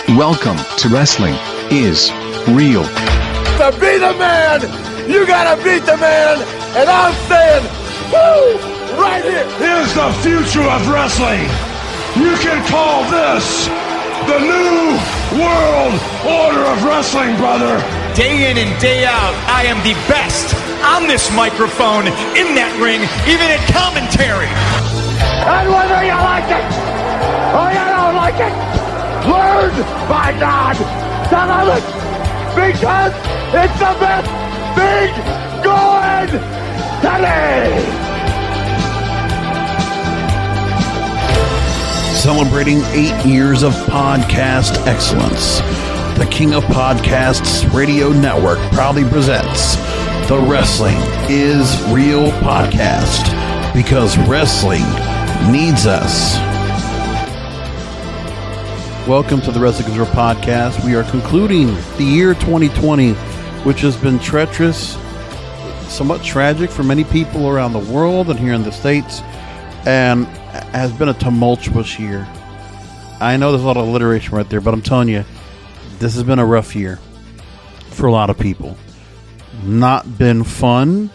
Welcome to Wrestling is Real. To be the man, you gotta beat the man, and I'm saying, woo, right here. Here's the future of wrestling. You can call this the new world order of wrestling, brother. Day in and day out, I am the best on this microphone, in that ring, even in commentary. And whether you like it or you don't like it, learn, by God, to love it, because it's the best thing going today. Celebrating 8 years of podcast excellence, the King of Podcasts Radio Network proudly presents the Wrestling is Real podcast, because wrestling needs us. Welcome to the Wrestling is Real podcast. We are concluding the year 2020, which has been treacherous, somewhat tragic for many people around the world and here in the States, and has been a tumultuous year. I know there's a lot of alliteration right there, but I'm telling you, this has been a rough year for a lot of people. Not been fun.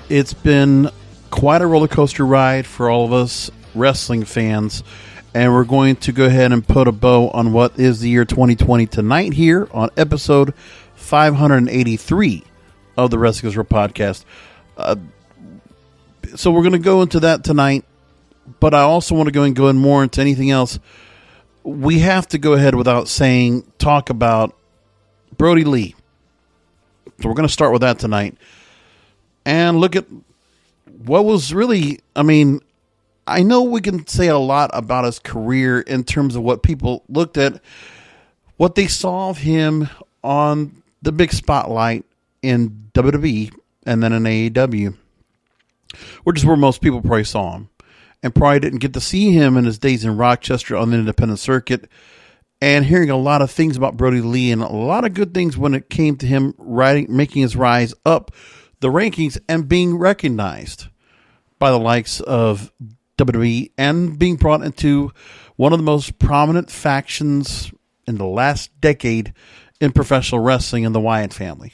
It's been quite a roller coaster ride for all of us wrestling fans, and we're going to go ahead and put a bow on what is the year 2020 tonight here on episode 583 of the Wrestling is Real podcast. So we're going to go into that tonight, but I also want to go in more into anything else. We have to go ahead without saying, talk about Brodie Lee. So we're going to start with that tonight and look at what was really, I know we can say a lot about his career in terms of what people looked at, what they saw of him on the big spotlight in WWE and then in AEW, which is where most people probably saw him, and probably didn't get to see him in his days in Rochester on the independent circuit, and hearing a lot of things about Brodie Lee and a lot of good things when it came to him making his rise up the rankings and being recognized by the likes of WWE and being brought into one of the most prominent factions in the last decade in professional wrestling in the Wyatt family.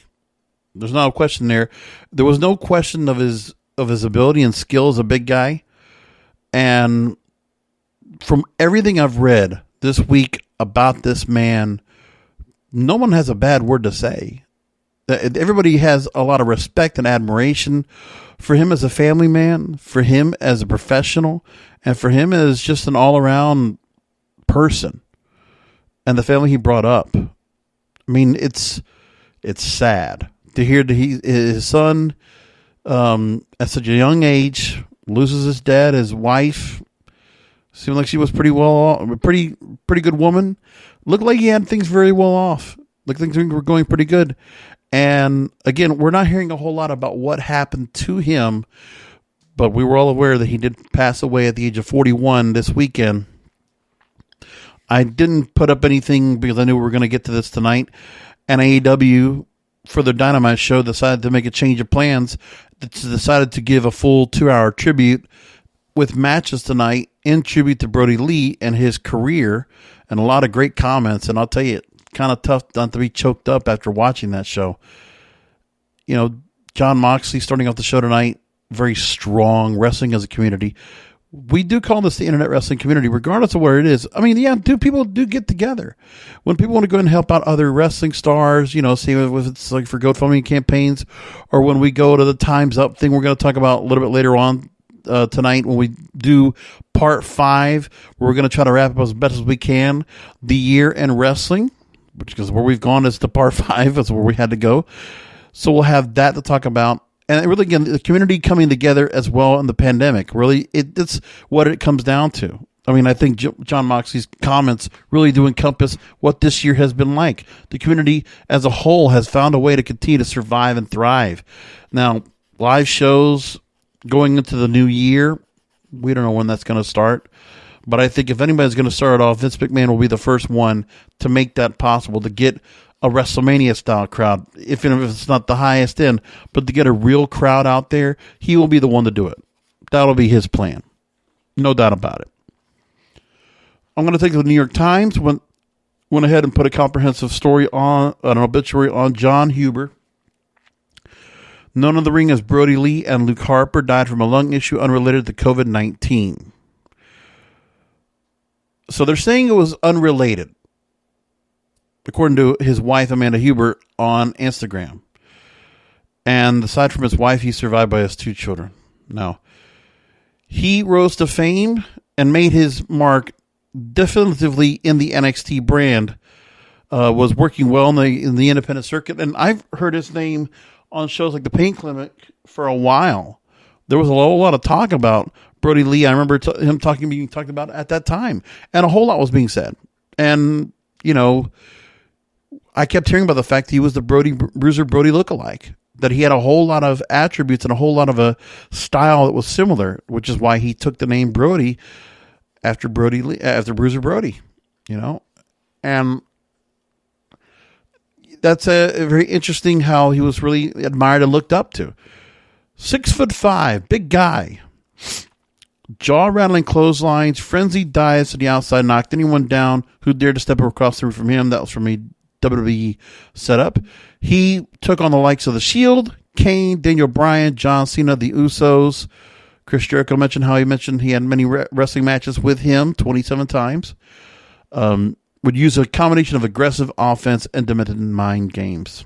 There's no question there. There was no question of his ability and skill as a big guy. And from everything I've read this week about this man, no one has a bad word to say. Everybody has a lot of respect and admiration for him as a family man, for him as a professional, and for him as just an all-around person and the family he brought up. It's sad to hear that his son, at such a young age, loses his dad, his wife. Seemed like she was pretty good woman. Looked like he had things very well off. Like things were going pretty good. And again, we're not hearing a whole lot about what happened to him, but we were all aware that he did pass away at the age of 41 this weekend. I didn't put up anything because I knew we were going to get to this tonight. And AEW, for their Dynamite show, decided to make a change of plans. Decided to give a full 2-hour tribute with matches tonight in tribute to Brodie Lee and his career, and a lot of great comments. And I'll tell you, kind of tough not to be choked up after watching that show. You know, John Moxley starting off the show tonight, very strong, wrestling as a community. We do call this the internet wrestling community, regardless of where it is. People do get together. When people want to go and help out other wrestling stars, see if it's like for GoFundMe campaigns, or when we go to the Time's Up thing we're going to talk about a little bit later on tonight when we do part 5, we're going to try to wrap up as best as we can the year in wrestling, which is where we've gone is to part 5. That's where we had to go. So we'll have that to talk about. And really, again, the community coming together as well in the pandemic. Really, it's what it comes down to. I think John Moxley's comments really do encompass what this year has been like. The community as a whole has found a way to continue to survive and thrive. Now, live shows going into the new year, we don't know when that's going to start. But I think if anybody's going to start off, Vince McMahon will be the first one to make that possible, to get a WrestleMania-style crowd, if it's not the highest end, but to get a real crowd out there, he will be the one to do it. That'll be his plan. No doubt about it. I'm going to take the New York Times. When went ahead and put a comprehensive story on an obituary on John Huber, known in the ring as Brodie Lee, and Luke Harper died from a lung issue unrelated to COVID-19. So they're saying it was unrelated, according to his wife, Amanda Huber, on Instagram. And aside from his wife, he's survived by his 2 children. Now, he rose to fame and made his mark definitively in the NXT brand, was working well in the independent circuit. And I've heard his name on shows like the Pain Clinic for a while. There was a whole lot of talk about Brodie Lee. I remember him being talked about at that time, and a whole lot was being said. And, you know, I kept hearing about the fact he was the Bruiser Brodie lookalike, that he had a whole lot of attributes and a whole lot of a style that was similar, which is why he took the name Brodie after Brodie Lee, after Bruiser Brodie, you know. And that's a very interesting how he was really admired and looked up to. 6'5", big guy, jaw-rattling clotheslines, frenzied dives to the outside, knocked anyone down who dared to step across the room from him. That was from a WWE setup. He took on the likes of The Shield, Kane, Daniel Bryan, John Cena, The Usos. Chris Jericho mentioned how he had many wrestling matches with him, 27 times. Would use a combination of aggressive offense and demented mind games.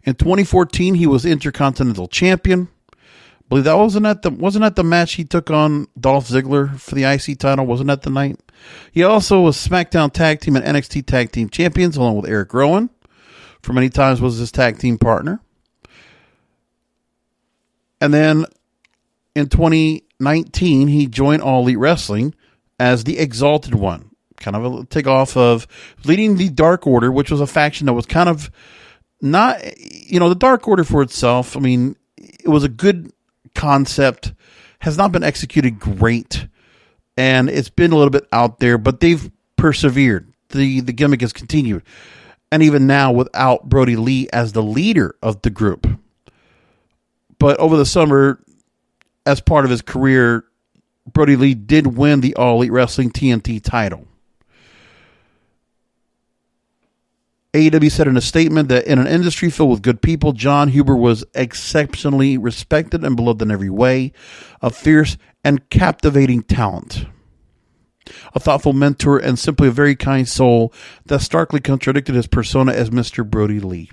In 2014, he was Intercontinental Champion. I believe that wasn't that the match he took on Dolph Ziggler for the IC title? Wasn't that the night? He also was SmackDown Tag Team and NXT Tag Team Champions, along with Erick Rowan. For many times was his tag team partner. And then in 2019, he joined All Elite Wrestling as the Exalted One. Kind of a takeoff of leading the Dark Order, which was a faction that was kind of not, you know, the Dark Order for itself. I mean, it was a good concept, has not been executed great, and it's been a little bit out there, but they've persevered. The gimmick has continued. And even now, without Brodie Lee as the leader of the group. But over the summer, as part of his career, Brodie Lee did win the All Elite Wrestling TNT title. AEW said in a statement that in an industry filled with good people, John Huber was exceptionally respected and beloved in every way, a fierce and captivating talent, a thoughtful mentor, and simply a very kind soul that starkly contradicted his persona as Mr. Brodie Lee.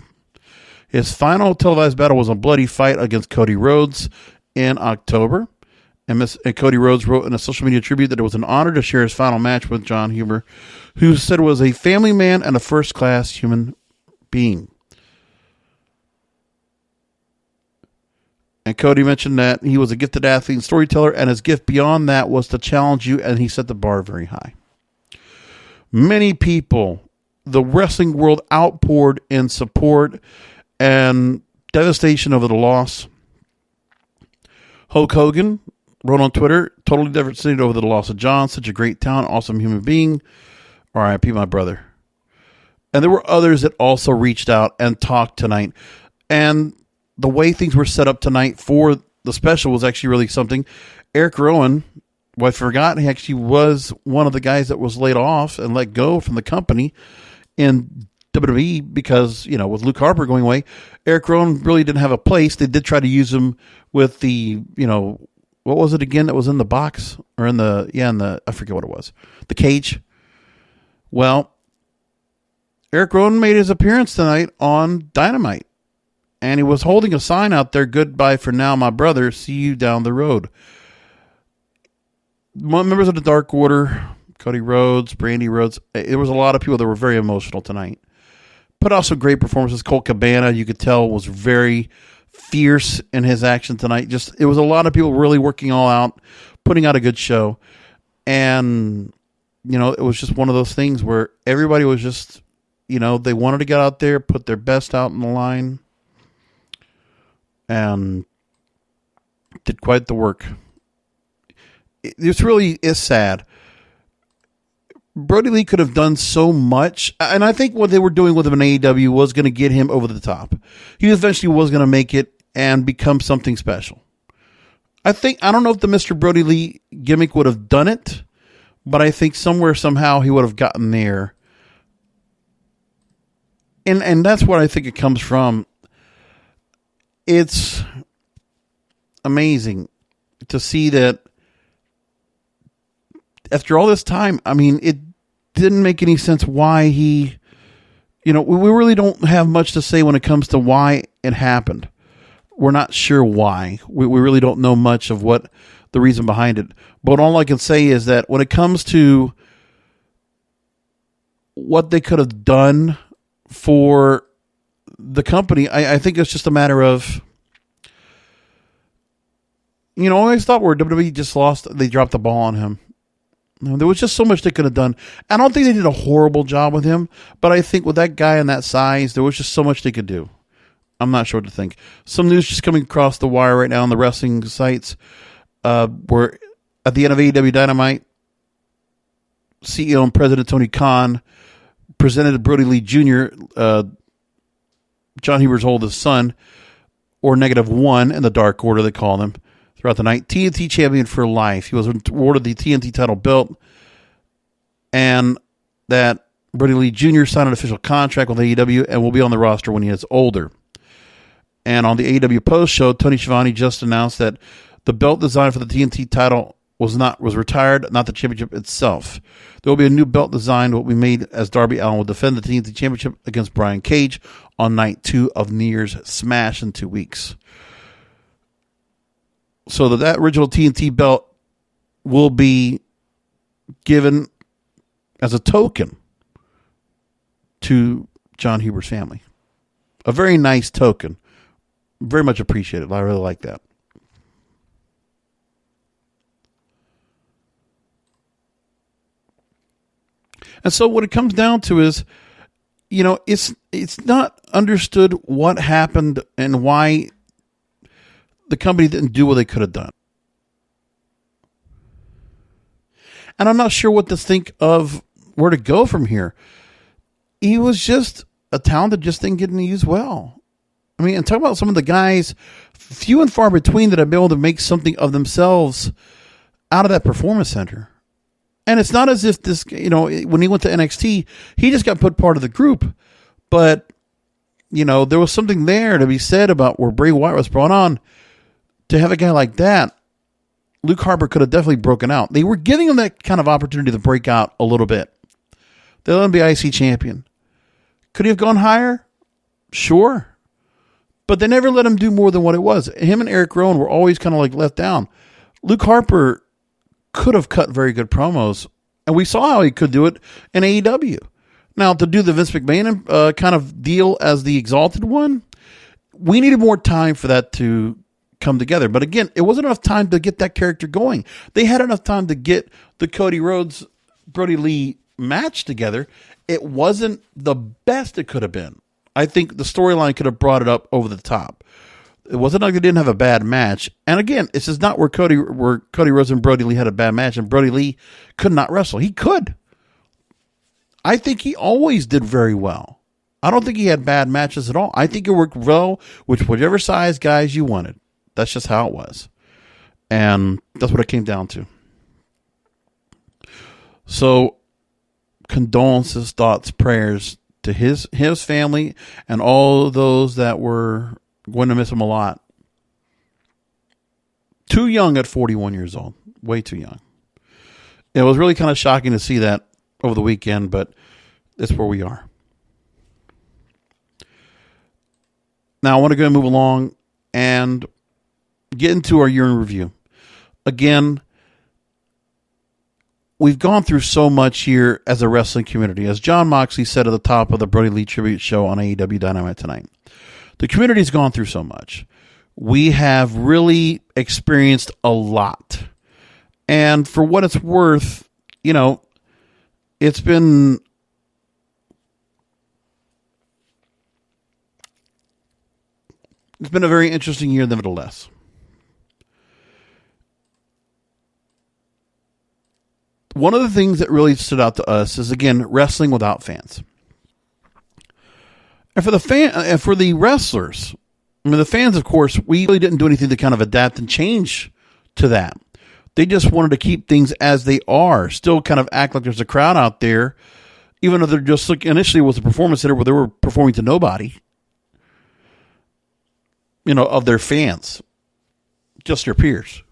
His final televised battle was a bloody fight against Cody Rhodes in October. And Cody Rhodes wrote in a social media tribute that it was an honor to share his final match with John Huber, who said was a family man and a first-class human being. And Cody mentioned that he was a gifted athlete and storyteller, and his gift beyond that was to challenge you, and he set the bar very high. Many people, the wrestling world, outpoured in support and devastation over the loss. Hulk Hogan wrote on Twitter, totally devastated over the loss of John, such a great talent, awesome human being. R.I.P. my brother. And there were others that also reached out and talked tonight. And the way things were set up tonight for the special was actually really something. Erick Rowan, well, I forgot, he actually was one of the guys that was laid off and let go from the company in WWE because, you know, with Luke Harper going away, Erick Rowan really didn't have a place. They did try to use him with the, you know, what was it again that was in the box or in the, I forget what it was, the cage. Well, Erick Rowan made his appearance tonight on Dynamite, and he was holding a sign out there, "Goodbye for now, my brother. See you down the road." Members of the Dark Order, Cody Rhodes, Brandy Rhodes, there was a lot of people that were very emotional tonight. But also great performances. Colt Cabana, you could tell, was very fierce in his action tonight. Just, it was a lot of people really working all out, putting out a good show. And, you know, it was just one of those things where everybody was just, you know, they wanted to get out there, put their best out in the line, and did quite the work. This really is sad. Brodie Lee could have done so much, and I think what they were doing with him in AEW was going to get him over the top. He eventually was going to make it and become something special. I don't know if the Mr. Brodie Lee gimmick would have done it, but I think somewhere, somehow, he would have gotten there And that's what I think it comes from. It's amazing to see that after all this time, I mean, it didn't make any sense why he, we really don't have much to say when it comes to why it happened. We're not sure why. We really don't know much of what the reason behind it. But all I can say is that when it comes to what they could have done for the company, I think it's just a matter of, I always thought where WWE just lost, they dropped the ball on him. There was just so much they could have done. I don't think they did a horrible job with him, but I think with that guy and that size, there was just so much they could do. I'm not sure what to think. Some news just coming across the wire right now on the wrestling sites. Where at the end of AEW Dynamite, CEO and President Tony Khan presented Brodie Lee Jr., John Huber's oldest son, or -1 in the Dark Order, they call him, throughout the night. TNT champion for life. He was awarded the TNT title belt, and that Brodie Lee Jr. signed an official contract with AEW and will be on the roster when he is older. And on the AEW post show, Tony Schiavone just announced that the belt design for the TNT title was retired, not the championship itself. There will be a new belt design that will be made as Darby Allin will defend the TNT championship against Brian Cage on night 2 of New Year's Smash in 2 weeks. So that original TNT belt will be given as a token to John Huber's family. A very nice token. Very much appreciated. I really like that. And so what it comes down to is, it's not understood what happened and why the company didn't do what they could have done. And I'm not sure what to think of where to go from here. He was just a talent that just didn't get used well. I mean, and talk about some of the guys, few and far between, that have been able to make something of themselves out of that performance center. And it's not as if this, when he went to NXT, he just got put part of the group. But, there was something there to be said about where Bray Wyatt was brought on. To have a guy like that, Luke Harper could have definitely broken out. They were giving him that kind of opportunity to break out a little bit. They let him be IC champion. Could he have gone higher? Sure. But they never let him do more than what it was. Him and Erick Rowan were always kind of like left down. Luke Harper could have cut very good promos, and we saw how he could do it in AEW. Now, to do the Vince McMahon kind of deal as the Exalted One, we needed more time for that to come together. But again, it wasn't enough time to get that character going. They had enough time to get the Cody Rhodes, Brodie Lee match together. It wasn't the best it could have been. I think the storyline could have brought it up over the top. It wasn't like they didn't have a bad match. And again, this is not where Cody Rhodes and Brodie Lee had a bad match, and Brodie Lee could not wrestle. He could. I think he always did very well. I don't think he had bad matches at all. I think it worked well with whichever size guys you wanted. That's just how it was. And that's what it came down to. So, condolences, thoughts, prayers to his family and all those that were going to miss him a lot. Too young at 41 years old. Way too young. It was really kind of shocking to see that over the weekend, but that's where we are. Now, I want to go and move along and get into our year in review. Again, we've gone through so much here as a wrestling community. As John Moxley said at the top of the Brodie Lee tribute show on AEW Dynamite tonight, the community's gone through so much. We have really experienced a lot. And for what it's worth, it's been a very interesting year nevertheless. One of the things that really stood out to us is, again, wrestling without fans. And for the wrestlers, the fans, of course, we really didn't do anything to kind of adapt and change to that. They just wanted to keep things as they are, still kind of act like there's a crowd out there, even though they're just like initially it was a performance center where they were performing to nobody, of their fans, just their peers.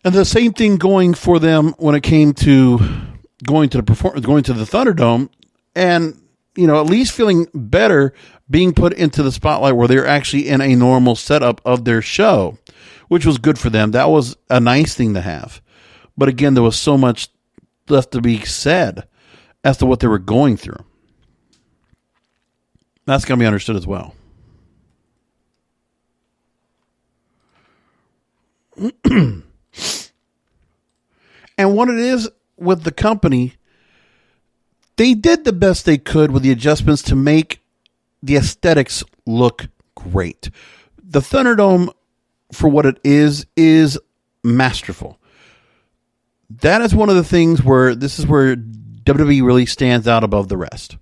And the same thing going for them when it came to going to the Thunderdome, and at least feeling better being put into the spotlight where they're actually in a normal setup of their show, which was good for them. That was a nice thing to have. But again, there was so much left to be said as to what they were going through. That's going to be understood as well. And what it is with the company, they did the best they could with the adjustments to make the aesthetics look great. The Thunderdome, for what it is masterful. That is one of the things where this is where WWE really stands out above the rest.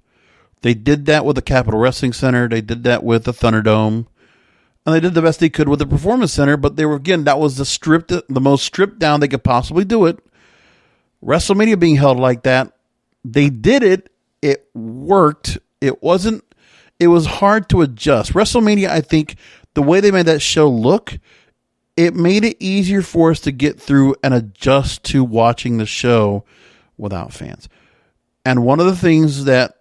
They did that with the Capitol Wrestling Center. They did that with the Thunderdome. And they did the best they could with the Performance Center, but they were, again, that was the most stripped down they could possibly do it. WrestleMania being held like that, they did it. It worked. It was hard to adjust. WrestleMania, I think, the way they made that show look, it made it easier for us to get through and adjust to watching the show without fans. And one of the things that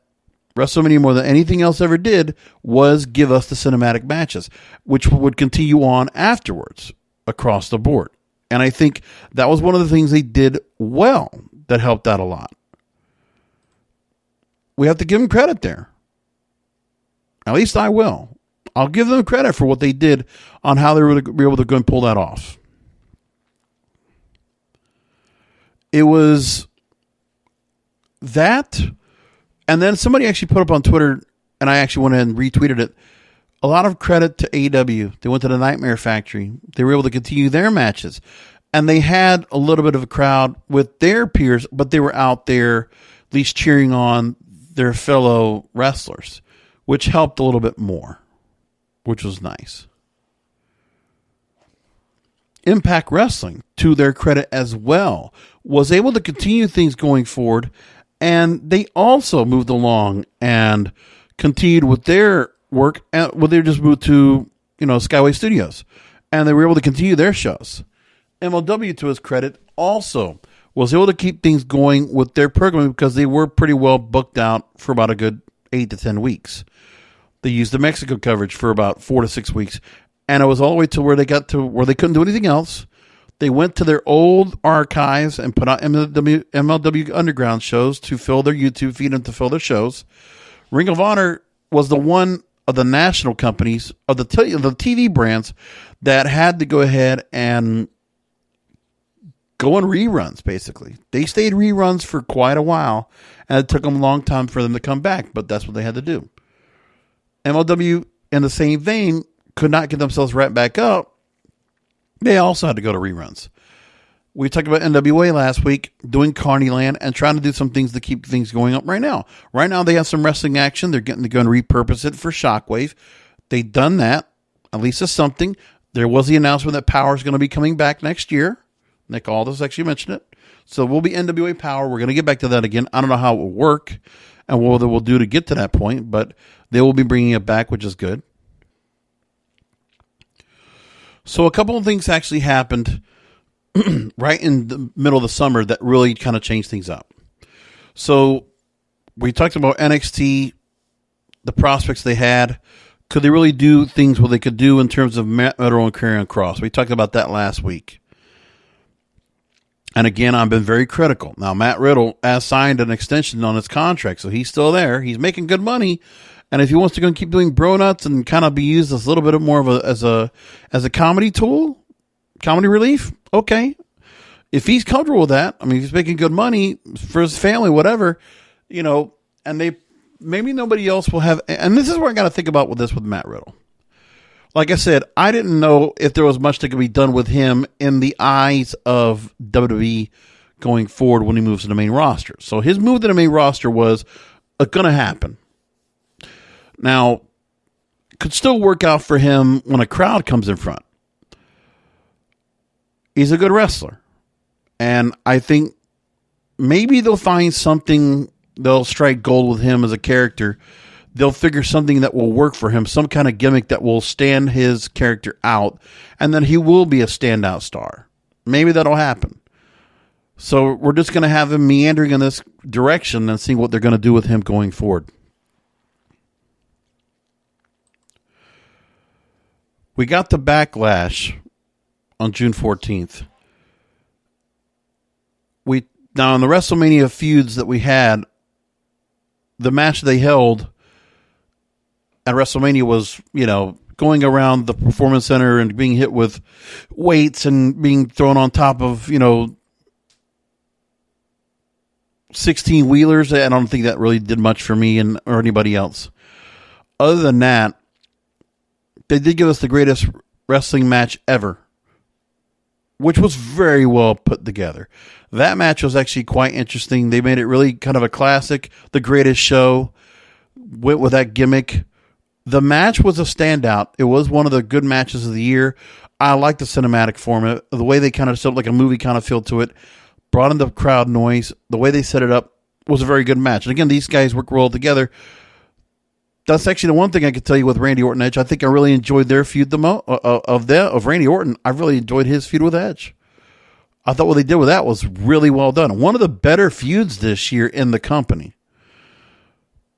WrestleMania more than anything else ever did was give us the cinematic matches, which would continue on afterwards across the board. And I think that was one of the things they did well that helped out a lot. We have to give them credit there. At least I will. I'll give them credit for what they did on how they were able to go and pull that off. It was that, and then somebody actually put up on Twitter, and I actually went ahead and retweeted it, a lot of credit to AEW. They went to the Nightmare Factory. They were able to continue their matches. And they had a little bit of a crowd with their peers, but they were out there at least cheering on their fellow wrestlers, which helped a little bit more, which was nice. Impact Wrestling, to their credit as well, was able to continue things going forward, and they also moved along and continued with their work. They just moved to Skyway Studios, and they were able to continue their shows. MLW, to his credit, also was able to keep things going with their programming because they were pretty well booked out for about a good 8 to 10 weeks. They used the Mexico coverage for about 4 to 6 weeks, and it was all the way to where they got to where they couldn't do anything else. They went to their old archives and put out MLW Underground shows to fill their YouTube feed and to fill their shows. Ring of Honor was the one of the national companies, of the TV brands, that had to go ahead and go on reruns, basically. They stayed reruns for quite a while, and it took them a long time for them to come back, but that's what they had to do. MLW, in the same vein, could not get themselves right back up. They also had to go to reruns. We talked about NWA last week, doing Carneyland and trying to do some things to keep things going up right now. Right now, they have some wrestling action. They're going to repurpose it for Shockwave. They've done that. At least it's something. There was the announcement that Power is going to be coming back next year. Nick Aldis actually mentioned it. So we'll be NWA Power. We're going to get back to that again. I don't know how it will work and what they will do to get to that point, but they will be bringing it back, which is good. So a couple of things actually happened right in the middle of the summer that really kind of changed things up. So we talked about NXT, the prospects they had. Could they really do things what they could do in terms of Matt Riddle and Karrion Kross? We talked about that last week. And again, I've been very critical. Now, Matt Riddle has signed an extension on his contract, so he's still there. He's making good money. And if he wants to go and keep doing bro nuts and kind of be used as a little bit more of as a comedy tool, comedy relief, okay. If he's comfortable with that, I mean, if he's making good money for his family, whatever, and maybe nobody else will have. And this is where I got to think about with Matt Riddle. Like I said, I didn't know if there was much that could be done with him in the eyes of WWE going forward when he moves to the main roster. So his move to the main roster was going to happen. Now, could still work out for him when a crowd comes in front. He's a good wrestler. And I think maybe they'll find something, they'll strike gold with him as a character. They'll figure something that will work for him, some kind of gimmick that will stand his character out, and then he will be a standout star. Maybe that'll happen. So we're just going to have him meandering in this direction and seeing what they're going to do with him going forward. We got the Backlash on June 14th. Now, in the WrestleMania feuds that we had, the match they held at WrestleMania was, going around the Performance Center and being hit with weights and being thrown on top of, 16-wheelers. I don't think that really did much for me or anybody else. Other than that, they did give us the greatest wrestling match ever, which was very well put together. That match was actually quite interesting. They made it really kind of a classic, the greatest show, went with that gimmick. The match was a standout. It was one of the good matches of the year. I like the cinematic format, the way they kind of set like a movie kind of feel to it, brought in the crowd noise. The way they set it up was a very good match. And again, these guys work well together. That's actually the one thing I could tell you with Randy Orton Edge. I think I really enjoyed their feud of Randy Orton. I really enjoyed his feud with Edge. I thought what they did with that was really well done. One of the better feuds this year in the company.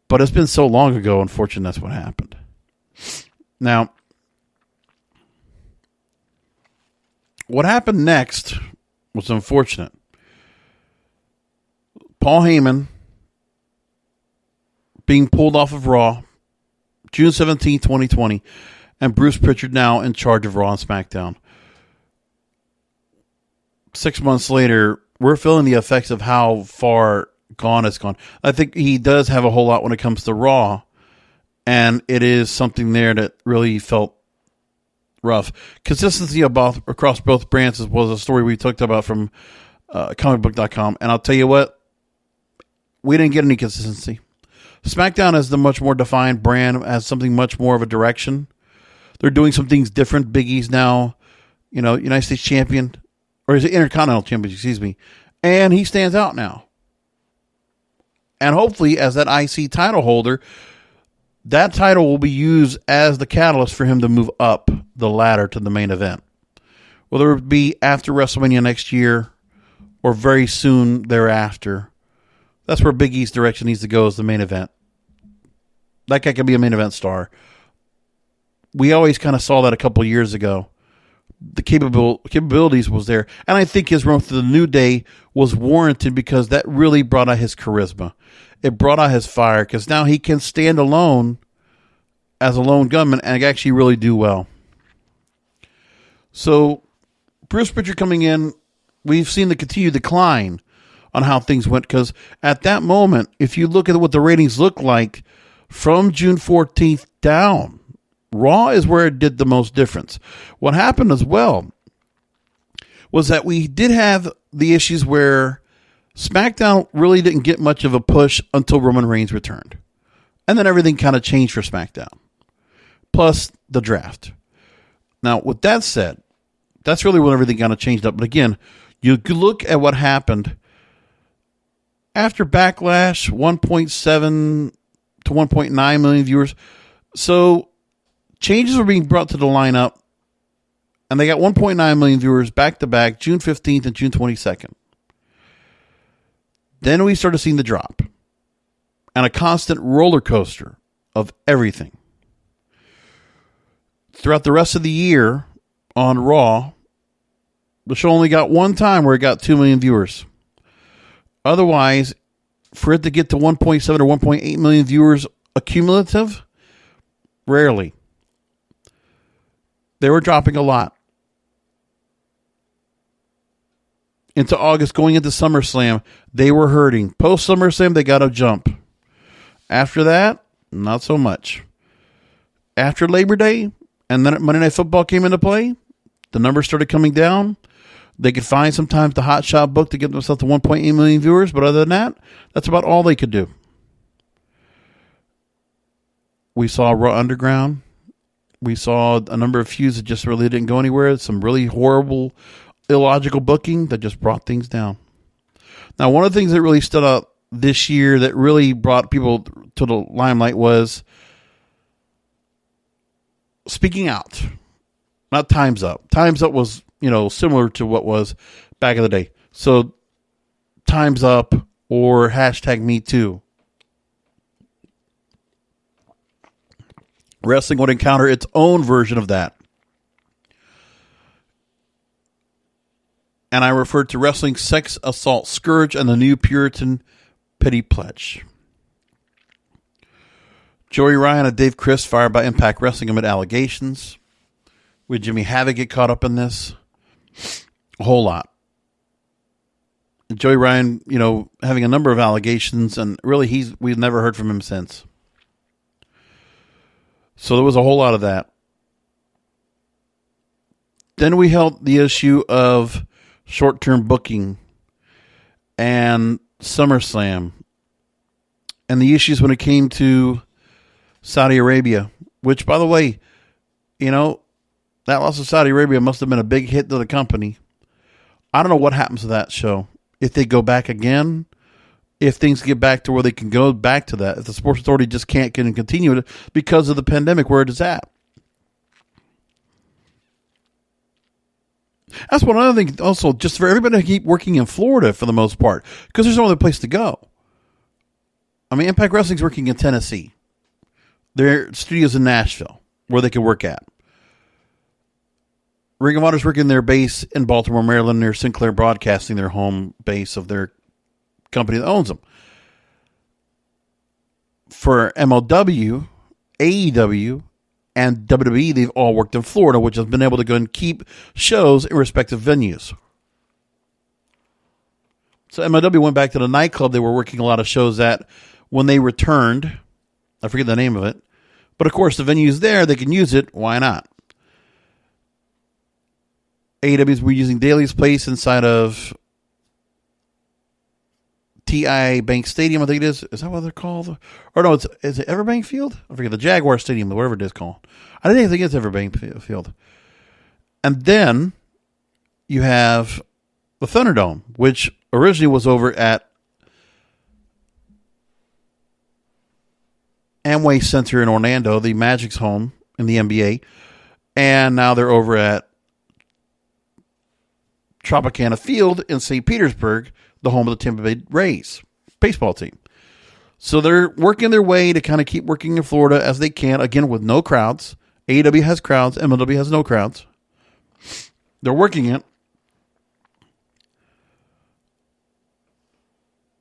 But it's been so long ago, unfortunately, that's what happened. Now, what happened next was unfortunate. Paul Heyman being pulled off of Raw, June 17, 2020, and Bruce Pritchard now in charge of Raw and SmackDown. 6 months later, we're feeling the effects of how far gone it's gone. I think he does have a whole lot when it comes to Raw, and it is something there that really felt rough. Consistency across both brands was a story we talked about from comicbook.com, and I'll tell you what, we didn't get any consistency. SmackDown is the much more defined brand, has something much more of a direction. They're doing some things different. Big E's now, United States champion, or is it Intercontinental champion, excuse me, and he stands out now. And hopefully, as that IC title holder, that title will be used as the catalyst for him to move up the ladder to the main event. Whether it be after WrestleMania next year or very soon thereafter, that's where Big E's direction needs to go, as the main event. That guy can be a main event star. We always kind of saw that a couple years ago. The capabilities was there. And I think his run to the New Day was warranted because that really brought out his charisma. It brought out his fire because now he can stand alone as a lone gunman and actually really do well. So, Bruce Pritchard coming in, we've seen the continued decline on how things went, because at that moment, if you look at what the ratings look like from June 14th down, Raw is where it did the most difference. What happened as well was that we did have the issues where SmackDown really didn't get much of a push until Roman Reigns returned. And then everything kind of changed for SmackDown. Plus the draft. Now, with that said, that's really when everything kind of changed up. But again, you look at what happened after Backlash, 1.7 to 1.9 million viewers. So changes were being brought to the lineup, and they got 1.9 million viewers back-to-back, June 15th and June 22nd. Then we started seeing the drop, and a constant roller coaster of everything. Throughout the rest of the year on Raw, the show only got one time where it got 2 million viewers. Otherwise, for it to get to 1.7 or 1.8 million viewers accumulative, rarely. They were dropping a lot. Into August, going into SummerSlam, they were hurting. Post SummerSlam, they got a jump. After that, not so much. After Labor Day, and then Monday Night Football came into play, the numbers started coming down. They could find sometimes the Hot Shot book to get themselves to 1.8 million viewers, but other than that, that's about all they could do. We saw Raw Underground. We saw a number of feuds that just really didn't go anywhere. Some really horrible, illogical booking that just brought things down. Now, one of the things that really stood out this year that really brought people to the limelight was speaking out, not Time's Up. Time's Up was, similar to what was back in the day. So Time's Up or #MeToo. Wrestling would encounter its own version of that. And I referred to wrestling sex assault scourge and the new Puritan pity pledge. Joey Ryan and Dave Crist fired by Impact Wrestling amid allegations. Would Jimmy Havoc get caught up in this? A whole lot. Joey Ryan, having a number of allegations, and really we've never heard from him since. So there was a whole lot of that. Then we held the issue of short-term booking and SummerSlam and the issues when it came to Saudi Arabia, which, by the way, that loss of Saudi Arabia must have been a big hit to the company. I don't know what happens to that show. If they go back again, if things get back to where they can go back to that, if the Sports Authority just can't continue it because of the pandemic where it is at. That's one other thing also, just for everybody to keep working in Florida for the most part, because there's no other place to go. I mean, Impact Wrestling's working in Tennessee. Their studio's in Nashville, where they can work at. Ring of Honor's working their base in Baltimore, Maryland, near Sinclair Broadcasting, their home base of their company that owns them. For MLW, AEW, and WWE, they've all worked in Florida, which has been able to go and keep shows in respective venues. So MLW went back to the nightclub they were working a lot of shows at when they returned. I forget the name of it. But of course, the venue's there. They can use it. Why not? AEW's been using Daly's Place inside of TI Bank Stadium, I think it is. Is that what they're called? Or no, is it Everbank Field? I forget, the Jaguar Stadium, whatever it is called. I think it's Everbank Field. And then you have the Thunderdome, which originally was over at Amway Center in Orlando, the Magic's home in the NBA. And now they're over at Tropicana Field in St. Petersburg, the home of the Tampa Bay Rays baseball team. So they're working their way to kind of keep working in Florida as they can, again, with no crowds. AEW has crowds. MLW has no crowds. They're working it.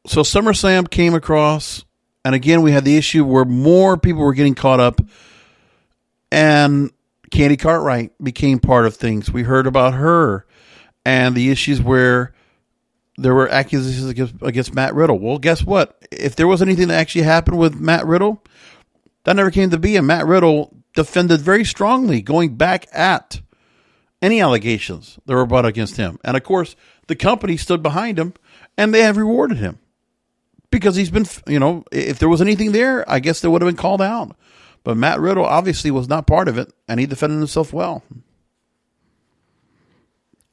So SummerSlam came across, and again, we had the issue where more people were getting caught up, and Candy Cartwright became part of things. We heard about her and the issues where there were accusations against Matt Riddle. Well, guess what? If there was anything that actually happened with Matt Riddle, that never came to be. And Matt Riddle defended very strongly, going back at any allegations that were brought against him. And of course, the company stood behind him, and they have rewarded him because he's been, if there was anything there, I guess they would have been called out. But Matt Riddle obviously was not part of it, and he defended himself well.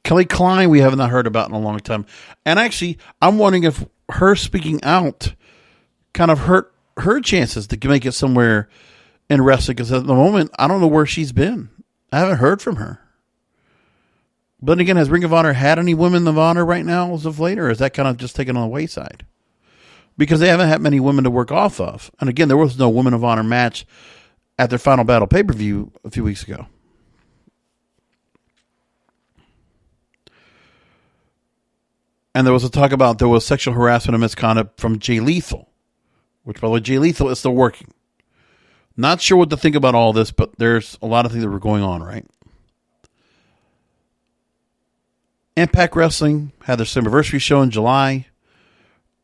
Kelly Klein, we have not heard about in a long time. And actually, I'm wondering if her speaking out kind of hurt her chances to make it somewhere in wrestling. Because at the moment, I don't know where she's been. I haven't heard from her. But again, has Ring of Honor had any women of honor right now as of late? Or is that kind of just taken on the wayside? Because they haven't had many women to work off of. And again, there was no Women of Honor match at their Final Battle pay-per-view a few weeks ago. And there was a talk about there was sexual harassment and misconduct from Jay Lethal, which, by the way, Jay Lethal is still working. Not sure what to think about all this, but there's a lot of things that were going on, right? Impact Wrestling had their Slammiversary show in July.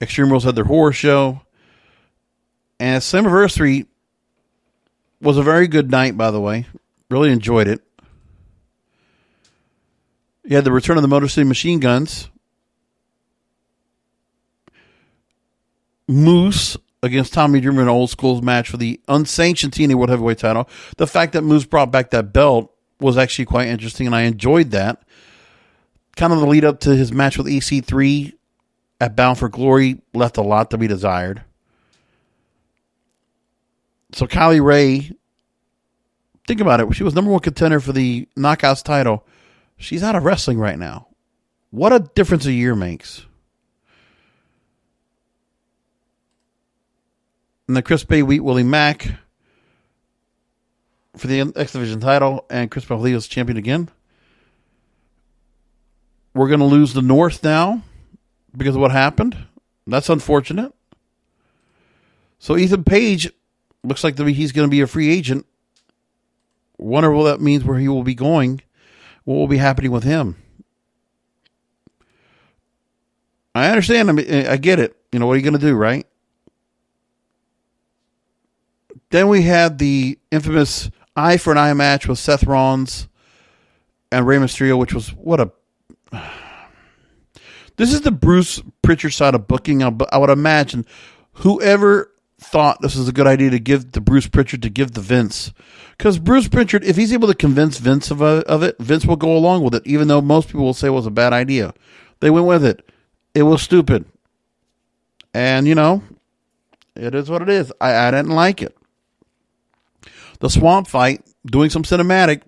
Extreme Rules had their horror show. And Slammiversary was a very good night, by the way. Really enjoyed it. You had the return of the Motor City Machine Guns. Moose against Tommy Dreamer in an old school match for the unsanctioned TNA World Heavyweight title. The fact that Moose brought back that belt was actually quite interesting, and I enjoyed that. Kind of the lead up to his match with EC3 at Bound for Glory left a lot to be desired. So Kylie Ray, think about it. She was number one contender for the Knockouts title. She's out of wrestling right now. What a difference a year makes. And then Chris Bay beat Willie Mack for the X Division title, and Chris Bay is champion again. We're going to lose the North now because of what happened. That's unfortunate. So Ethan Page looks like he's going to be a free agent. Wonder what that means, where he will be going. What will be happening with him? I understand. I get it. You know, what are you going to do, right? Then we had the infamous eye for an eye match with Seth Rollins and Rey Mysterio, which was This is the Bruce Pritchard side of booking. I would imagine whoever thought this was a good idea to give the Bruce Pritchard to give the Vince. Because Bruce Pritchard, if he's able to convince Vince of it, Vince will go along with it, even though most people will say it was a bad idea. They went with it. It was stupid. And, you know, it is what it is. I didn't like it. The Swamp Fight, doing some cinematic,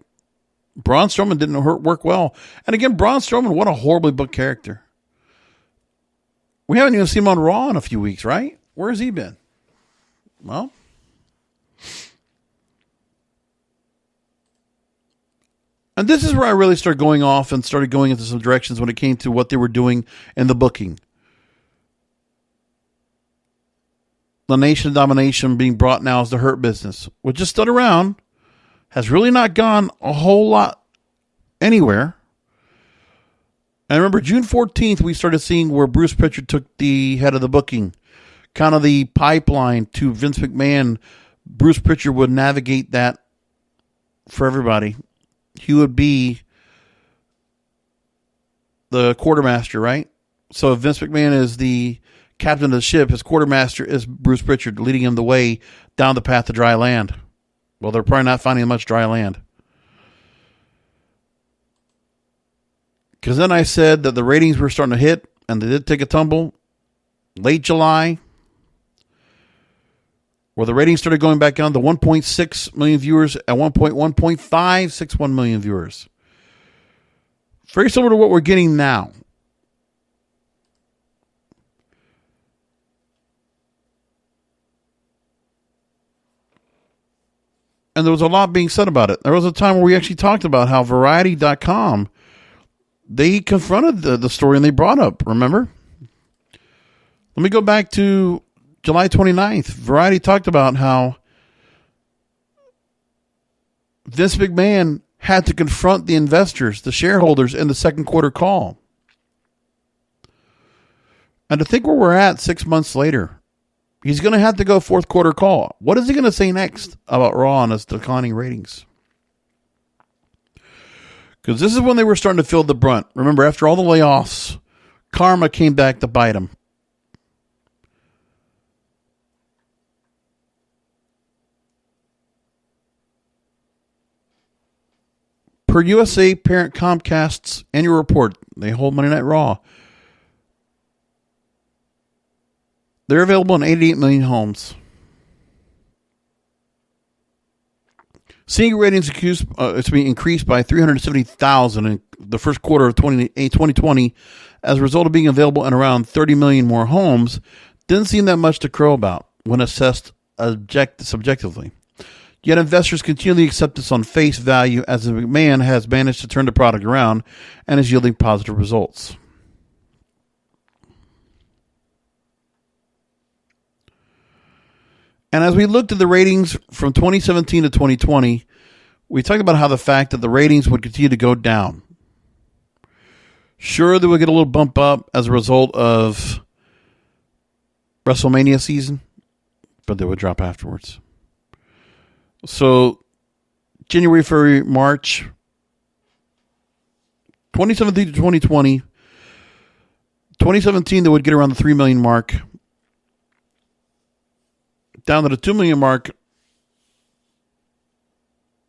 Braun Strowman didn't work well. And again, Braun Strowman, what a horribly booked character. We haven't even seen him on Raw in a few weeks, right? Where has he been? Well, and this is where I really started going off and started going into some directions when it came to what they were doing in the booking. The Nation of Domination being brought now as the Hurt Business, which just stood around, has really not gone a whole lot anywhere. And remember, June 14th, we started seeing where Bruce Pritchard took the head of the booking, kind of the pipeline to Vince McMahon. Bruce Pritchard would navigate that for everybody. He would be the quartermaster, right? So if Vince McMahon is the captain of the ship, his quartermaster is Bruce Pritchard, leading him the way down the path to dry land. Well, they're probably not finding much dry land. Because then I said that the ratings were starting to hit, and they did take a tumble late July, where the ratings started going back down to 1.6 million viewers at 1.561 million viewers. Very similar to what we're getting now. And there was a lot being said about it. There was a time where we actually talked about how Variety.com, they confronted the story and they brought up, remember? Let me go back to July 29th. Variety talked about how Vince McMahon had to confront the investors, the shareholders, in the second quarter call. And to think where we're at 6 months later, he's going to have to go fourth quarter call. What is he going to say next about Raw and its declining ratings? Because this is when they were starting to feel the brunt. Remember, after all the layoffs, karma came back to bite them. Per USA parent Comcast's annual report, they hold Monday Night Raw. They're available in 88 million homes. Seeing ratings increased by 370,000 in the first quarter of 2020 as a result of being available in around 30 million more homes. Didn't seem that much to crow about when assessed subjectively. Yet investors continually accept this on face value as McMahon has managed to turn the product around and is yielding positive results. And as we looked at the ratings from 2017 to 2020, we talked about how the fact that the ratings would continue to go down. Sure, they would get a little bump up as a result of WrestleMania season, but they would drop afterwards. So, January, February, March, 2017 to 2020, 2017 they would get around the 3 million mark, down to the 2 million mark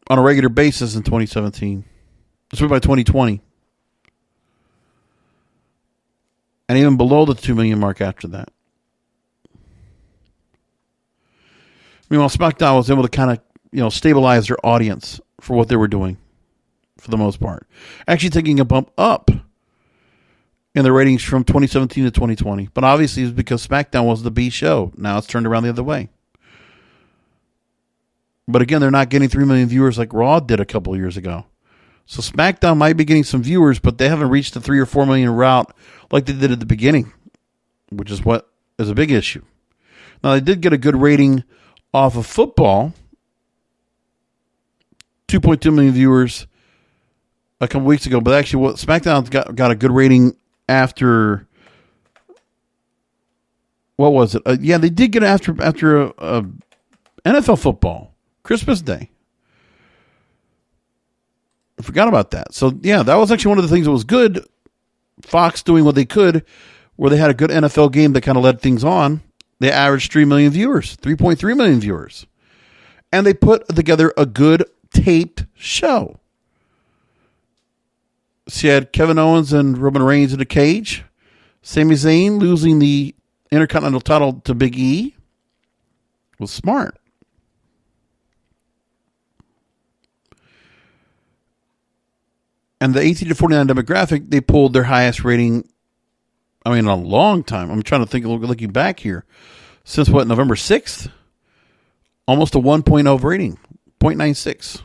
on a regular basis in 2017. This was by 2020. and even below the 2 million mark after that. Meanwhile, SmackDown was able to kind of, stabilize their audience for what they were doing, for the most part. Actually taking a bump up in the ratings from 2017 to 2020. But obviously it's because SmackDown was the B show. Now it's turned around the other way. But again, they're not getting 3 million viewers like Raw did a couple of years ago. So SmackDown might be getting some viewers, but they haven't reached the 3 or 4 million route like they did at the beginning, which is what is a big issue. Now, they did get a good rating off of football. 2.2 million viewers a couple weeks ago, but actually what SmackDown got a good rating after, what was it? They did get after NFL football, Christmas Day. I forgot about that. So, yeah, that was actually one of the things that was good. Fox doing what they could, where they had a good NFL game that kind of led things on. They averaged 3 million viewers, 3.3 million viewers. And they put together a good taped show. So you had Kevin Owens and Roman Reigns in a cage. Sami Zayn losing the Intercontinental title to Big E. Was smart. And the 18 to 49 demographic, they pulled their highest rating, in a long time. I'm trying to think, looking back here. Since November 6th? Almost a 1.0 rating. 0.96.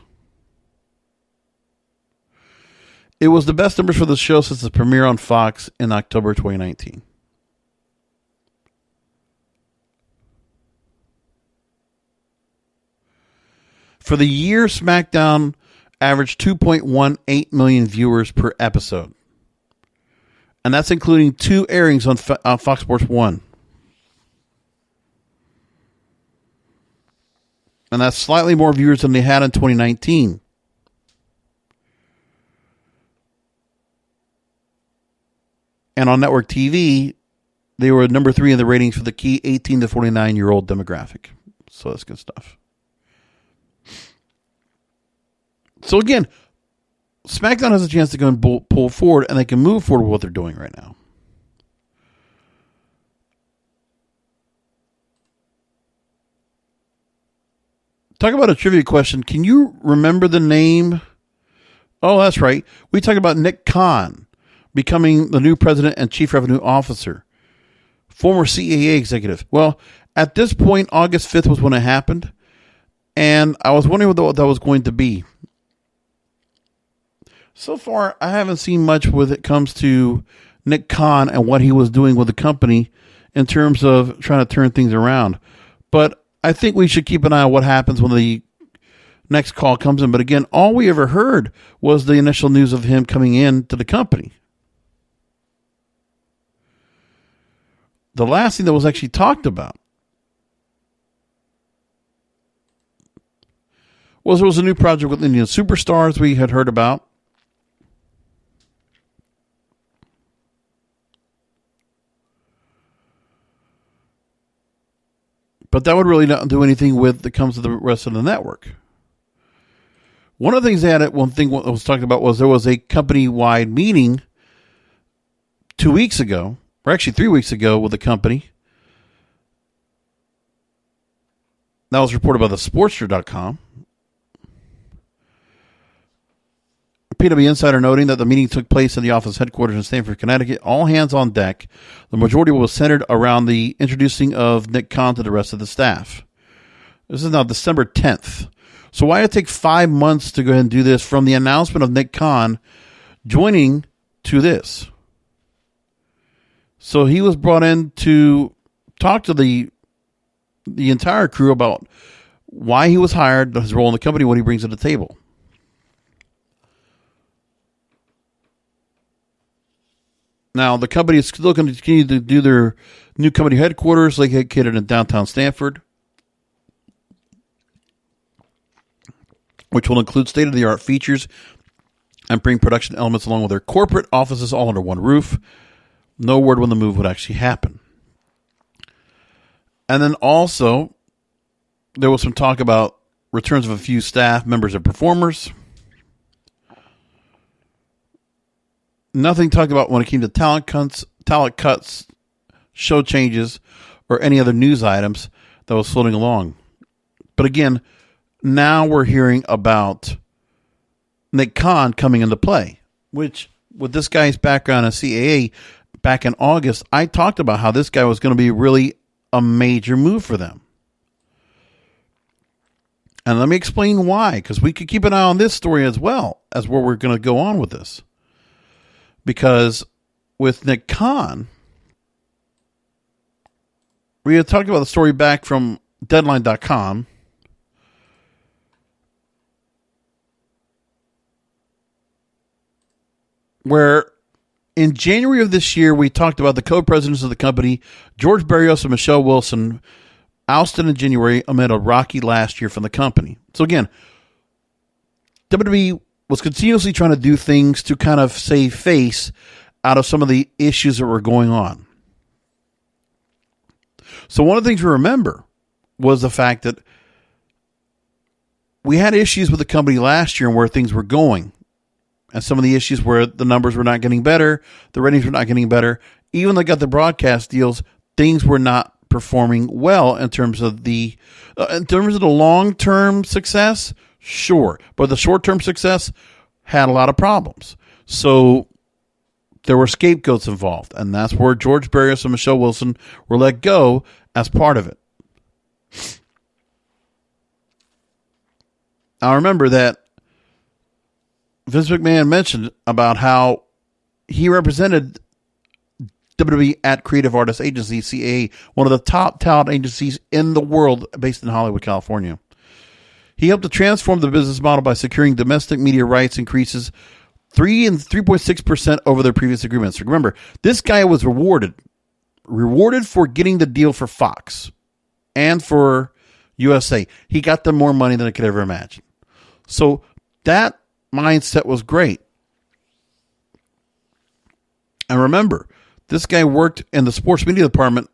It was the best numbers for the show since the premiere on Fox in October 2019. For the year, SmackDown averaged 2.18 million viewers per episode. And that's including 2 airings on Fox Sports 1. And that's slightly more viewers than they had in 2019. And on network TV, they were number 3 in the ratings for the key 18 to 49-year-old demographic. So that's good stuff. So again, SmackDown has a chance to go and pull forward, and they can move forward with what they're doing right now. Talk about a trivia question. Can you remember the name? Oh, that's right. We talked about Nick Khan becoming the new president and chief revenue officer. Former CAA executive. Well, at this point, August 5th was when it happened. And I was wondering what that was going to be. So far, I haven't seen much when it comes to Nick Khan and what he was doing with the company in terms of trying to turn things around. But I think we should keep an eye on what happens when the next call comes in. But again, all we ever heard was the initial news of him coming in to the company. The last thing that was actually talked about was there was a new project with Indian Superstars we had heard about. But that would really not do anything with that comes to the rest of the network. One of the things they had, one thing that was talked about was there was a company-wide meeting 2 weeks ago, or actually 3 weeks ago with the company. That was reported by the Sportster.com. PW Insider noting that the meeting took place in the office headquarters in Stamford, Connecticut. All hands on deck. The majority was centered around the introducing of Nick Khan to the rest of the staff. This is now December 10th. So why did it take 5 months to go ahead and do this from the announcement of Nick Khan joining to this? So he was brought in to talk to the entire crew about why he was hired, his role in the company, what he brings to the table. Now, the company is still going to continue to do their new company headquarters located in downtown Stamford, which will include state-of-the-art features and bring production elements along with their corporate offices all under one roof. No word when the move would actually happen. And then also, there was some talk about returns of a few staff members and performers. Nothing talked about when it came to talent talent cuts, show changes, or any other news items that was floating along. But again, now we're hearing about Nick Khan coming into play, which with this guy's background in CAA back in August, I talked about how this guy was going to be really a major move for them. And let me explain why, because we could keep an eye on this story as well as where we're going to go on with this. Because with Nick Khan, we had talked about the story back from Deadline.com, where in January of this year, we talked about the co-presidents of the company, George Barrios and Michelle Wilson, ousted in January amid a rocky last year from the company. So again, WWE was continuously trying to do things to kind of save face out of some of the issues that were going on. So one of the things we remember was the fact that we had issues with the company last year and where things were going. And some of the issues where the numbers were not getting better, the ratings were not getting better. Even though they got the broadcast deals, things were not performing well in terms of the long-term success. Sure, but the short-term success had a lot of problems. So there were scapegoats involved, and that's where George Barrios and Michelle Wilson were let go as part of it. I remember that Vince McMahon mentioned about how he represented WWE at Creative Artists Agency, CAA, one of the top talent agencies in the world based in Hollywood, California. He helped to transform the business model by securing domestic media rights increases 3 and 3.6% over their previous agreements. Remember, this guy was rewarded for getting the deal for Fox and for USA. He got them more money than I could ever imagine. So that mindset was great. And remember, this guy worked in the sports media department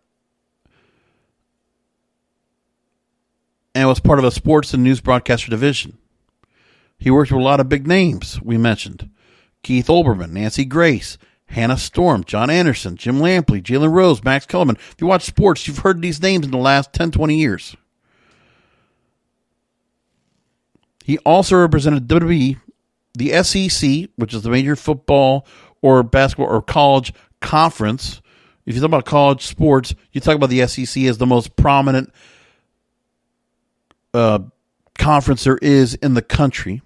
and was part of a sports and news broadcaster division. He worked with a lot of big names we mentioned. Keith Olbermann, Nancy Grace, Hannah Storm, John Anderson, Jim Lampley, Jalen Rose, Max Kellerman. If you watch sports, you've heard these names in the last 10, 20 years. He also represented WWE, the SEC, which is the major football or basketball or college conference. If you talk about college sports, you talk about the SEC as the most prominent conference there is in the country.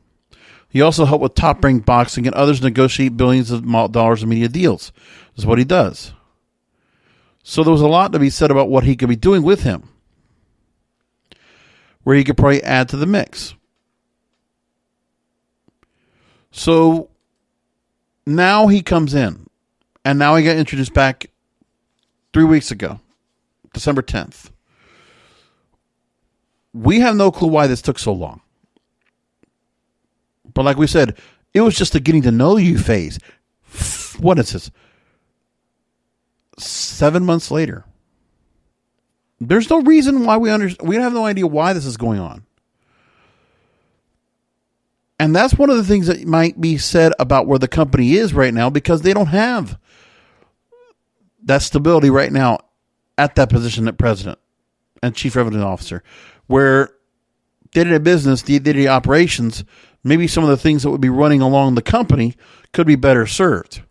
He also helped with Top Rank Boxing and others negotiate billions of dollars in media deals. This is what he does. So there was a lot to be said about what he could be doing with him, where he could probably add to the mix. So now he comes in, and now he got introduced back 3 weeks ago, December 10th. We have no clue why this took so long. But like we said, it was just a getting to know you phase. What is this? 7 months later. There's no reason why we have no idea why this is going on. And that's one of the things that might be said about where the company is right now, because they don't have that stability right now at that position at president and chief revenue officer, where day-to-day business, day-to-day operations, maybe some of the things that would be running along the company could be better served.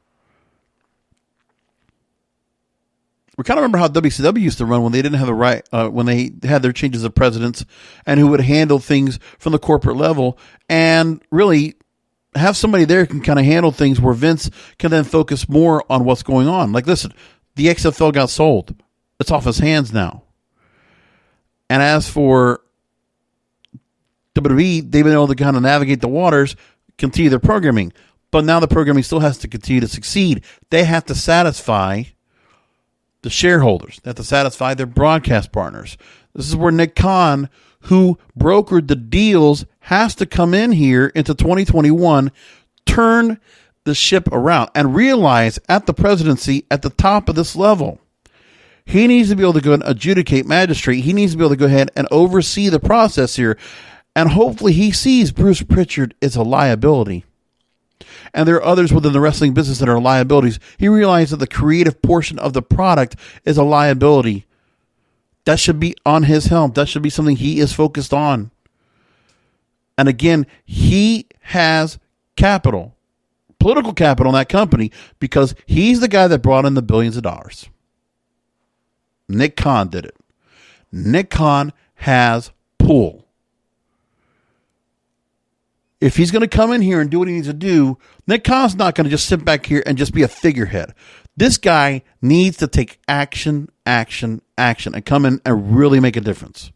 We kind of remember how WCW used to run when they didn't have the right, when they had their changes of presidents, and who would handle things from the corporate level and really have somebody there who can kind of handle things where Vince can then focus more on what's going on. Like, listen, the XFL got sold. It's off his hands now. And as for WWE, they've been able to kind of navigate the waters, continue their programming. But now the programming still has to continue to succeed. They have to satisfy the shareholders. They have to satisfy their broadcast partners. This is where Nick Khan, who brokered the deals, has to come in here into 2021, turn the ship around, and realize at the presidency, at the top of this level, he needs to be able to go and adjudicate magistrate. He needs to be able to go ahead and oversee the process here. And hopefully he sees Bruce Pritchard is a liability. and there are others within the wrestling business that are liabilities. He realized that the creative portion of the product is a liability. That should be on his helm. That should be something he is focused on. And again, he has capital, political capital in that company, because he's the guy that brought in the billions of dollars. Nick Khan did it. Nick Khan has pull. If he's going to come in here and do what he needs to do, Nick Khan's not going to just sit back here and just be a figurehead. This guy needs to take action, and come in and really make a difference.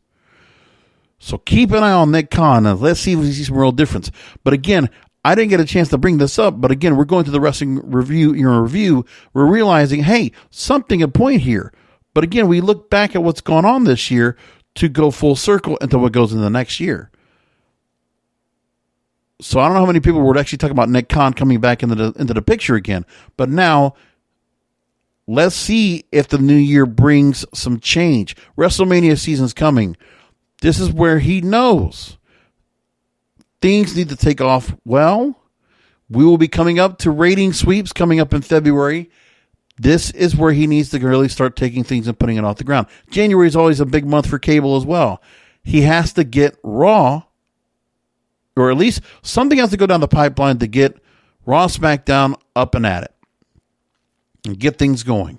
So keep an eye on Nick Khan and let's see if we see some real difference. But again, I didn't get a chance to bring this up, but again, we're going to the wrestling review. We're realizing, hey, something at point here. But again, we look back at what's gone on this year to go full circle into what goes in the next year. So I don't know how many people were actually talking about Nick Khan coming back into the picture again. But now, let's see if the new year brings some change. WrestleMania season's coming. This is where he knows things need to take off. Well, we will be coming up to rating sweeps coming up in February. This is where he needs to really start taking things and putting it off the ground. January is always a big month for cable as well. He has to get Raw, or at least something has to go down the pipeline to get Raw SmackDown up and at it and get things going.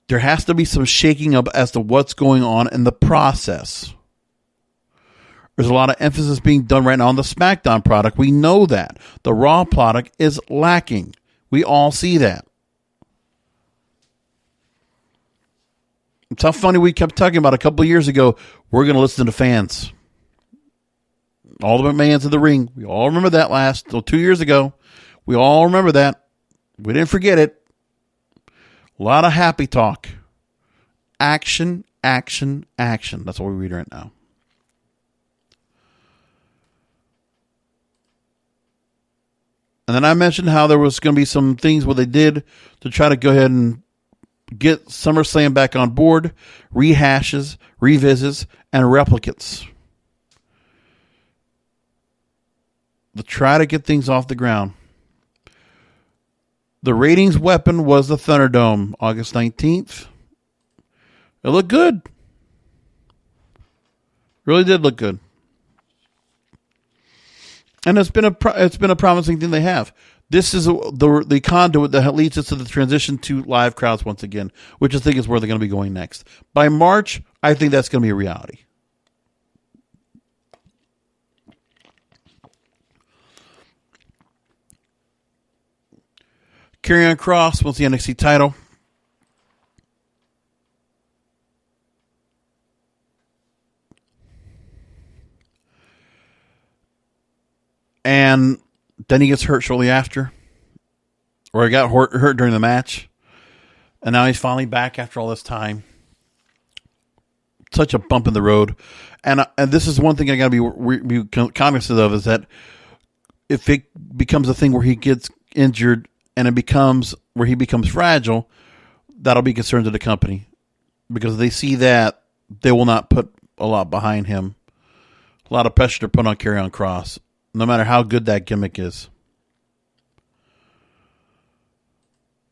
There has to be some shaking up as to what's going on in the process. There's a lot of emphasis being done right now on the SmackDown product. We know that. The Raw product is lacking. We all see that. It's how funny we kept talking about a couple of years ago. We're going to listen to fans. All the McMahons in the ring. We all remember that 2 years ago. We all remember that. We didn't forget it. A lot of happy talk. Action. That's what we read right now. And then I mentioned how there was going to be some things what they did to try to go ahead and get SummerSlam back on board. Rehashes, revisits, and replicates. To try to get things off the ground. The ratings weapon was the Thunderdome, August 19th. It looked good. Really did look good. And it's been a promising thing they have. This is the conduit that leads us to the transition to live crowds once again, which I think is where they're going to be going next. By March, I think that's going to be a reality. Karrion Kross wants the NXT title. And then he gets hurt shortly after. Or he got hurt during the match. And now he's finally back after all this time. Such a bump in the road. And this is one thing I got to be cognizant of, is that if it becomes a thing where he gets injured and it becomes where he becomes fragile, that'll be concerned to the company. Because if they see that, they will not put a lot behind him. A lot of pressure to put on Karrion Kross, no matter how good that gimmick is.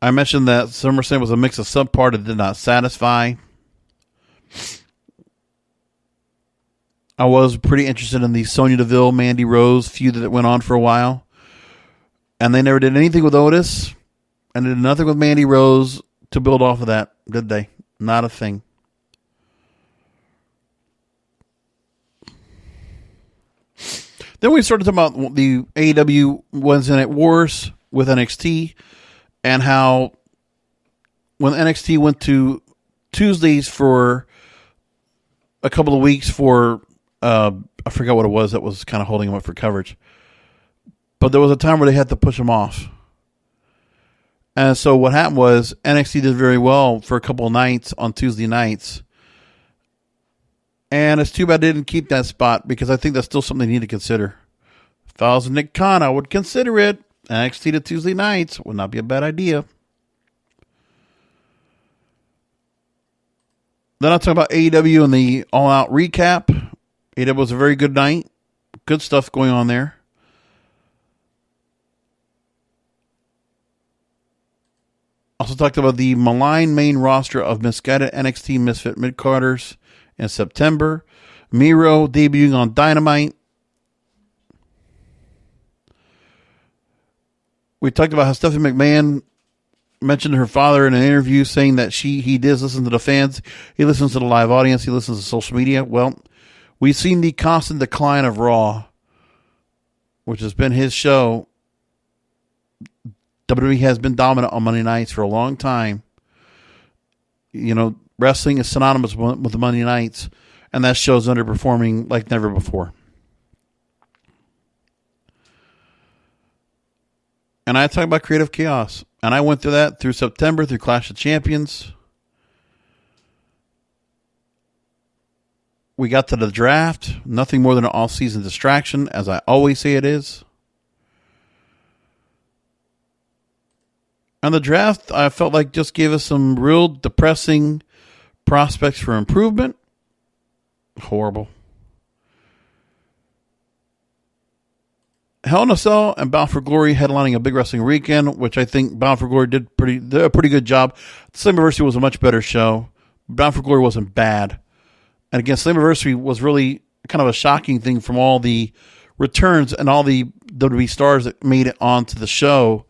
I mentioned that SummerSlam was a mix of subpar that did not satisfy. I was pretty interested in the Sonya Deville, Mandy Rose feud that went on for a while. And they never did anything with Otis. And did nothing with Mandy Rose to build off of that, did they? Not a thing. Then we started talking about the AEW Wednesday Night Wars with NXT, and how when NXT went to Tuesdays for a couple of weeks for, I forgot what it was that was kind of holding them up for coverage. But there was a time where they had to push them off. And so what happened was NXT did very well for a couple of nights on Tuesday nights. And it's too bad they didn't keep that spot, because I think that's still something they need to consider. If I was Nick Khan, I would consider it. NXT to Tuesday nights would not be a bad idea. Then I'll talk about AEW and the all-out recap. AEW was a very good night. Good stuff going on there. Also talked about the maligned main roster of misguided NXT Misfit mid-carders in September. Miro debuting on Dynamite. We talked about how Stephanie McMahon mentioned her father in an interview saying that he does listen to the fans. He listens to the live audience. He listens to social media. Well, we've seen the constant decline of Raw, which has been his show. WWE has been dominant on Monday nights for a long time. You know, wrestling is synonymous with the Monday nights, and that show's underperforming like never before. And I talk about creative chaos, and I went through that through September, through Clash of Champions. We got to the draft, nothing more than an all-season distraction, as I always say it is. And the draft, I felt like just gave us some real depressing prospects for improvement. Horrible. Hell in a Cell and Bound for Glory headlining a big wrestling weekend, which I think Bound for Glory did a pretty good job. Slammiversary was a much better show. Bound for Glory wasn't bad. And again, Slammiversary was really kind of a shocking thing from all the returns and all the WWE stars that made it onto the show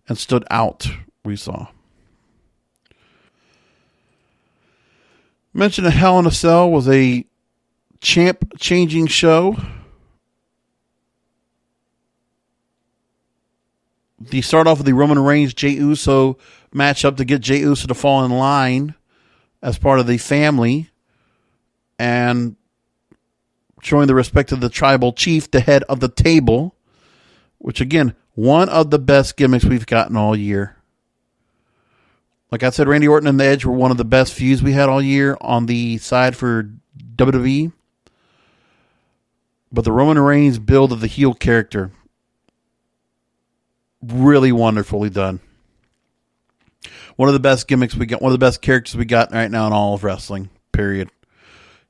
and stood out, we saw. Mentioned that Hell in a Cell was a champ-changing show. They start off with the Roman Reigns, Jey Uso matchup to get Jey Uso to fall in line as part of the family and showing the respect of the tribal chief, the head of the table, which again, one of the best gimmicks we've gotten all year. Like I said, Randy Orton and The Edge were one of the best feuds we had all year on the side for WWE. But the Roman Reigns build of the heel character, really wonderfully done. One of the best gimmicks we got, one of the best characters we got right now in all of wrestling, period.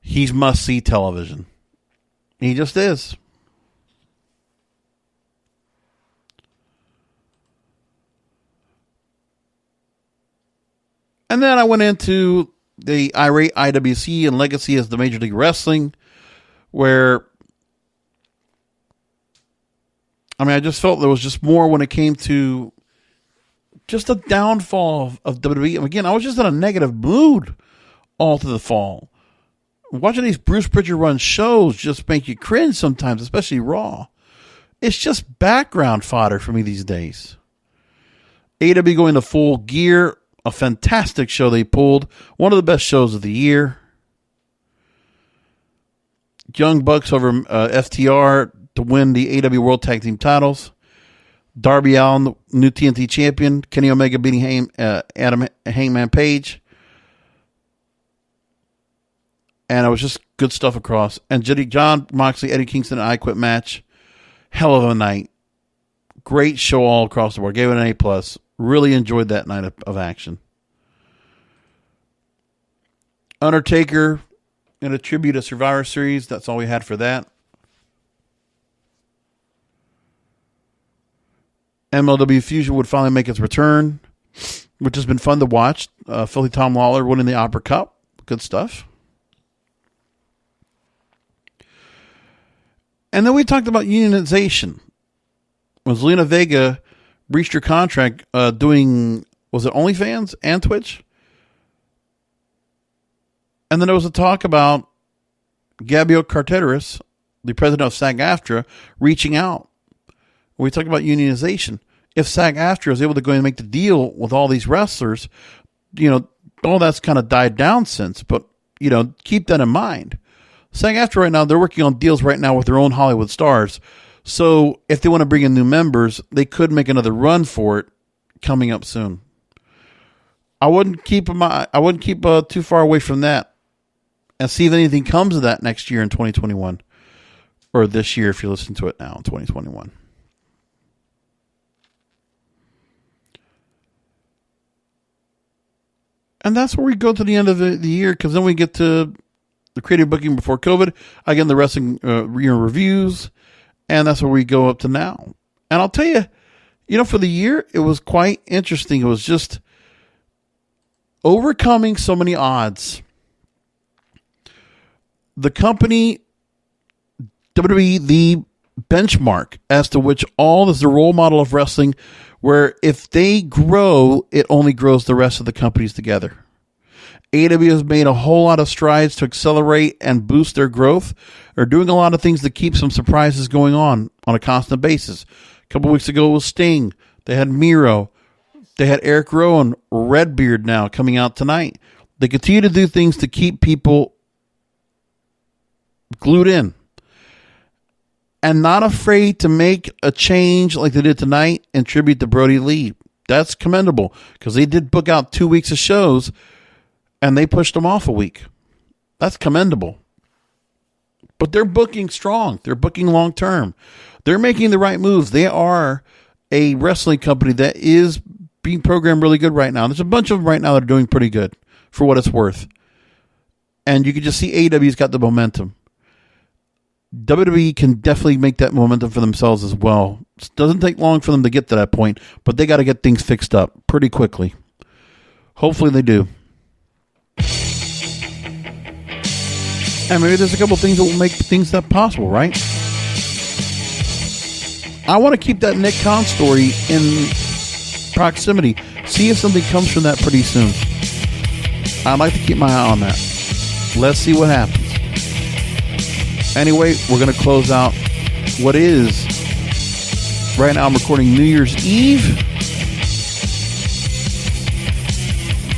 He's must-see television. He just is. And then I went into the irate IWC and Legacy as the Major League Wrestling, where, I just felt there was just more when it came to just the downfall of WWE. And again, I was just in a negative mood all through the fall. Watching these Bruce Pritchard run shows just make you cringe sometimes, especially Raw. It's just background fodder for me these days. AEW going to Full Gear, a fantastic show they pulled. One of the best shows of the year. Young Bucks over FTR to win the AEW World Tag Team titles. Darby Allin, new TNT champion. Kenny Omega beating Adam Hangman Page. And it was just good stuff across. And John Moxley, Eddie Kingston, and I Quit match. Hell of a night. Great show all across the board. Gave it an A+. Really enjoyed that night of action. Undertaker in a tribute to Survivor Series. That's all we had for that. MLW Fusion would finally make its return, which has been fun to watch. Filthy Tom Lawler winning the Opera Cup. Good stuff. And then we talked about unionization. When Zelina Vega breached her contract doing, was it OnlyFans and Twitch? And then there was a talk about Gabio Carteris, the president of SAG-AFTRA, reaching out. We talked about unionization. If SAG-AFTRA is able to go and make the deal with all these wrestlers, all that's kind of died down since, but, keep that in mind. SAG-AFTRA right now, they're working on deals right now with their own Hollywood stars. So if they want to bring in new members, they could make another run for it coming up soon. I wouldn't keep too far away from that and see if anything comes of that next year in 2021 or this year if you listen to it now in 2021. And that's where we go to the end of the year, because then we get to the creative booking before COVID. Again, the wrestling reviews. And that's where we go up to now. And I'll tell you, for the year, it was quite interesting. It was just, overcoming so many odds. The company, WWE, the benchmark as to which all is the role model of wrestling, where if they grow, it only grows the rest of the companies together. AEW has made a whole lot of strides to accelerate and boost their growth. They're doing a lot of things to keep some surprises going on a constant basis. A couple weeks ago it was Sting. They had Miro. They had Erick Rowan, Redbeard now coming out tonight. They continue to do things to keep people glued in. And not afraid to make a change like they did tonight in tribute to Brodie Lee. That's commendable because they did book out 2 weeks of shows and they pushed them off a week. That's commendable. But they're booking strong. They're booking long term. They're making the right moves. They are a wrestling company that is being programmed really good right now. There's a bunch of them right now that are doing pretty good for what it's worth. And you can just see AEW's got the momentum. WWE can definitely make that momentum for themselves as well. It doesn't take long for them to get to that point, but they got to get things fixed up pretty quickly. Hopefully they do. And maybe there's a couple things that will make things that possible, right? I want to keep that Nick Khan story in proximity. See if something comes from that pretty soon. I'd like to keep my eye on that. Let's see what happens. Anyway, we're going to close out what is, right now I'm recording New Year's Eve.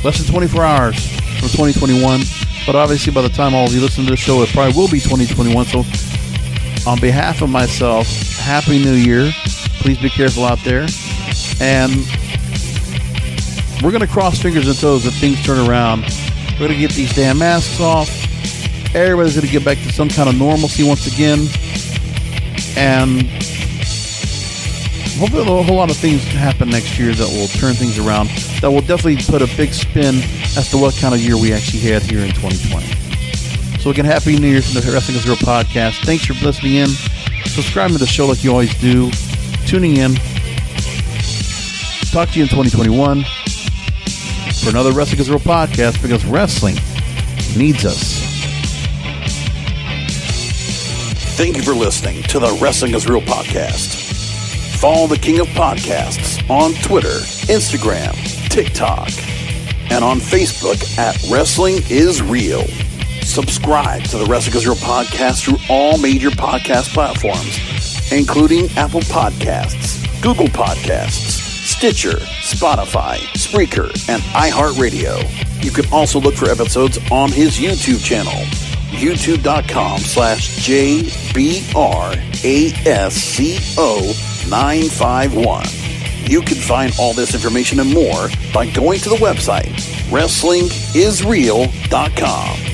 Less than 24 hours from 2021. But obviously by the time all of you listen to this show, it probably will be 2021. So on behalf of myself, Happy New Year. Please be careful out there. And we're going to cross fingers and toes that things turn around. We're going to get these damn masks off. Everybody's going to get back to some kind of normalcy once again. And hopefully a whole lot of things happen next year that will turn things around. That will definitely put a big spin as to what kind of year we actually had here in 2020. So again, Happy New Year from the Wrestling is Real podcast. Thanks for listening in. Subscribe to the show like you always do. Tuning in. Talk to you in 2021 for another Wrestling is Real podcast, because wrestling needs us. Thank you for listening to the Wrestling is Real podcast. Follow the King of Podcasts on Twitter, Instagram, TikTok, and on Facebook at Wrestling is Real. Subscribe to the Wrestling is Real podcast through all major podcast platforms, including Apple Podcasts, Google Podcasts, Stitcher, Spotify, Spreaker, and iHeartRadio. You can also look for episodes on his YouTube channel, youtube.com/JBRASCO951. You can find all this information and more by going to the website, WrestlingIsReal.com.